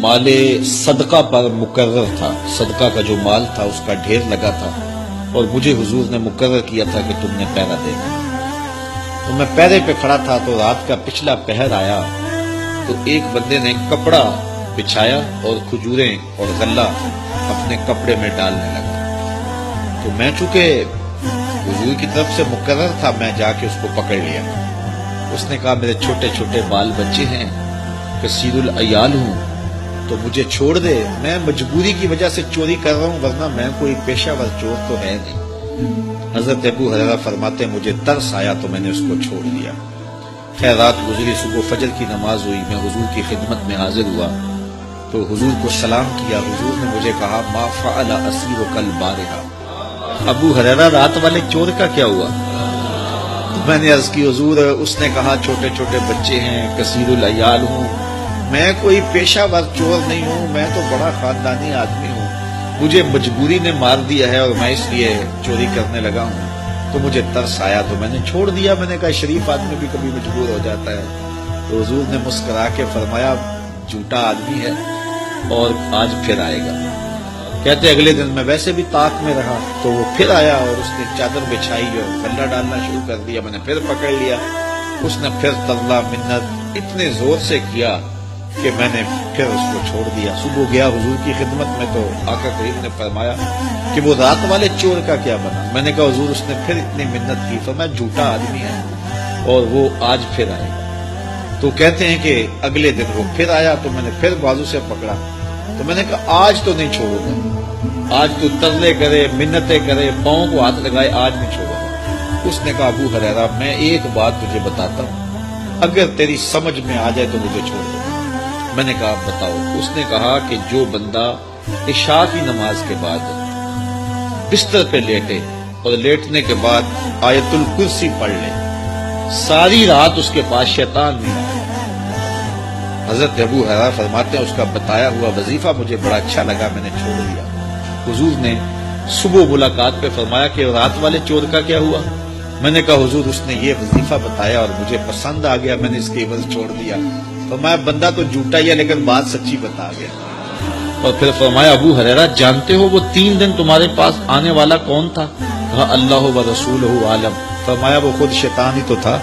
माले सदका पर मुकर्रर था, सदका का जो माल था उसका ढेर लगा था और मुझे हुजूर ने मुकर्रर किया था कि तुमने पहरा देना। तो मैं पहरे पे खड़ा था तो रात का पिछला पहर आया तो एक बंदे ने कपड़ा बिछाया और खजूरें और गल्ला अपने कपड़े में डालने लगा। तो मैं चूंकि हुजूर की तरफ से मुकर्रर था, मैं जाके उसको पकड़ लिया। उसने कहा मेरे छोटे छोटे बाल बच्चे हैं, कसीरुल अयाल हूं, तो मुझे छोड़ दे, मैं मजबूरी की वजह से चोरी कर रहा हूं, वरना मैं कोई पेशावर चोर तो है नहीं। हजरत अबू हुरैरा फरमाते मुझे तरस आया तो मैंने उसको छोड़ दिया। खैर रात गुजरी, सुबह फजर की नमाज हुई, मैं हुजूर की खिदमत में हाजिर हुआ तो हुजूर को सलाम किया। हुजूर ने मुझे कहा मा फ़अल असीर कल बारिहा, अबू हुरैरा रात वाले चोर का क्या हुआ? तो मैंने अर्ज की हुजूर, उसने कहा छोटे छोटे बच्चे हैं, कसीरुल अयाल हूं, मैं कोई पेशावर चोर नहीं हूं, मैं तो बड़ा खानदानी आदमी हूं, मुझे मजबूरी ने मार दिया है और मैं इसलिए चोरी करने लगा हूं। तो मुझे तरस आया तो मैंने छोड़ दिया। मैंने कहा शरीफ आदमी भी कभी मजबूर हो जाता है। तो हुजूर ने मुस्कुरा के फरमाया झूठा आदमी है और आज फिर आएगा। कहते अगले दिन मैं वैसे भी ताक में रहा तो वो फिर आया और उसने चादर बिछाई और गल्ला डालना शुरू कर दिया। मैंने फिर पकड़ लिया। उसने फिर तल्ला मिन्नत इतने जोर से किया कि मैंने फिर उसको छोड़ दिया। सुबह गया हुजूर की खिदमत में तो आका करीम ने फरमाया कि वो रात वाले चोर का क्या बना? मैंने कहा हुजूर उसने फिर इतनी मिन्नत की, फरमाया झूठा आदमी है और वो आज फिर आएगा। तो कहते हैं कि अगले दिन वो फिर आया तो मैंने फिर बाजू से पकड़ा। तो मैंने कहा आज तो नहीं छोड़ूंगा, आज तो तरले करे, मिन्नतें करे, पांव को हाथ लगाए, आज नहीं छोड़ूंगा। उसने कहा अबू हुरैरा मैं एक बात तुझे बताता हूं, अगर तेरी समझ में आ जाए तो मुझे छोड़ दो। मैंने कहा बताओ। उसने कहा कि जो बंदा इशा की नमाज के बाद बिस्तर पे लेटे और लेटने के बाद आयतुल कुर्सी पढ़ ले, सारी रात उसके पास शैतान नहीं आया। हजरत अबू हुरैरा फरमाते हैं उसका बताया हुआ वजीफा मुझे बड़ा अच्छा लगा, मैंने छोड़ दिया। हुजूर ने सुबह मुलाकात पे फरमाया कि रात वाले चोर का क्या हुआ? मैंने कहा हुजूर उसने ये वजीफा बताया और मुझे पसंद आ गया, मैंने इसके एवज छोड़ दिया। फरमाया बंदा तो झूठा ही है लेकिन बात सच्ची बता गया। और फिर फरमाया अबू हुरैरा जानते हो वो 3 दिन तुम्हारे पास आने वाला कौन था? कहा अल्लाह व रसूलुहु आलम। फरमाया वो खुद शैतान ही तो था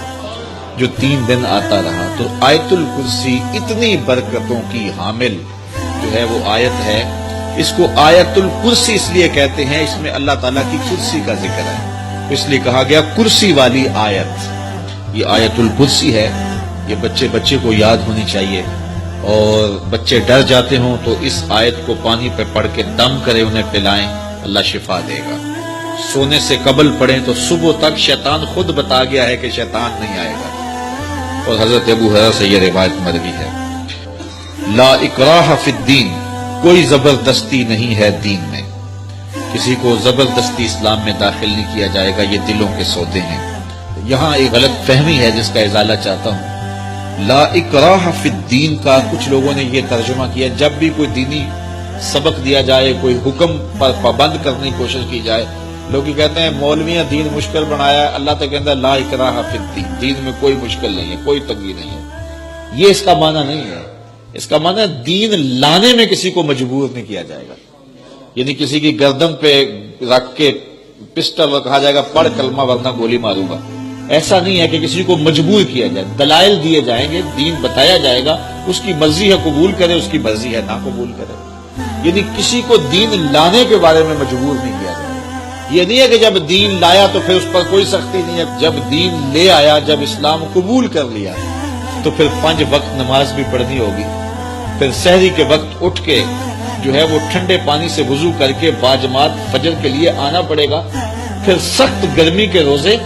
जो 3 दिन आता रहा। तो आयतुल कुर्सी इतनी बरकतों की हामिल जो है वो आयत है। इसको आयतुल कुर्सी इसलिए कहते हैं, इसमें अल्लाह ताला की कुर्सी का जिक्र है, इसलिए कहा गया कुर्सी वाली आयत। ये आयतुल कुर्सी है, ये बच्चे बच्चे को याद होनी चाहिए। और बच्चे डर जाते हों तो इस आयत को पानी पे पढ़ के दम करे उन्हें पिलाएं, अल्लाह शिफा देगा। सोने से कबल पढ़ें तो सुबह तक शैतान खुद बता गया है कि शैतान नहीं आएगा। और हजरत अबू हुरैरा से यह रिवायत मरवी है ला इकराह फिद्दीन, कोई जबरदस्ती नहीं है दीन में, किसी को जबरदस्ती इस्लाम में दाखिल नहीं किया जाएगा, ये दिलों के सौदे हैं। यहां एक गलत फहमी है जिसका इजाला चाहता हूं। ला इकराह फिद्दीन का कुछ लोगों ने यह तर्जुमा किया जब भी कोई दीनी सबक दिया जाए, कोई हुक्म पर पाबंद करने की कोशिश की जाए, लोग कहते हैं मौलवियां दीन मुश्किल बनाया है। अल्लाह तो कहता है ला इकराह फिद्दीन, दीन में कोई मुश्किल नहीं है, कोई तंगी नहीं है। ये इसका माना नहीं है। इसका माना दीन लाने में किसी को मजबूर नहीं किया जाएगा, यानी किसी की गर्दन पे रख के पिस्टल और कहा जाएगा पढ़ कलमा वरना गोली मारूंगा, ऐसा नहीं है कि किसी को मजबूर किया जाए। दलाइल दिए जाएंगे, दीन बताया जाएगा, उसकी मर्जी है कबूल करे, उसकी मर्जी है ना कबूल करे। यानी किसी को दीन लाने के बारे में मजबूर नहीं किया जाएगा। ये नहीं है कि जब दीन लाया तो फिर उस पर कोई सख्ती नहीं है। जब दीन ले आया, जब इस्लाम कबूल कर लिया तो फिर 5 वक्त नमाज भी पढ़नी होगी, फिर सहरी के वक्त उठ के जो है वो ठंडे पानी से वुजू करके बाजमात फजर के लिए आना पड़ेगा, फिर सख्त गर्मी के रोजे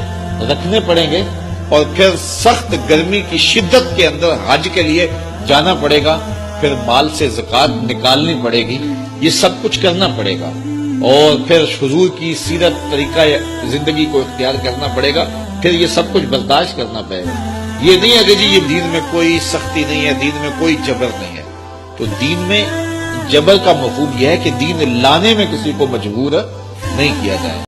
रखने पड़ेंगे और फिर सख्त गर्मी की शिद्दत के अंदर हज के लिए जाना पड़ेगा, फिर माल से ज़कात निकालनी पड़ेगी, ये सब कुछ करना पड़ेगा और फिर हुजूर की सीरत तरीका जिंदगी को इख्तियार करना पड़ेगा, फिर ये सब कुछ बर्दाश्त करना पड़ेगा। ये नहीं है कि जी ये दीन में कोई सख्ती नहीं है, दीन में कोई जबर नहीं है। तो दीन में जबर का मफहूम यह है कि दीन लाने में किसी को मजबूर नहीं किया जाए।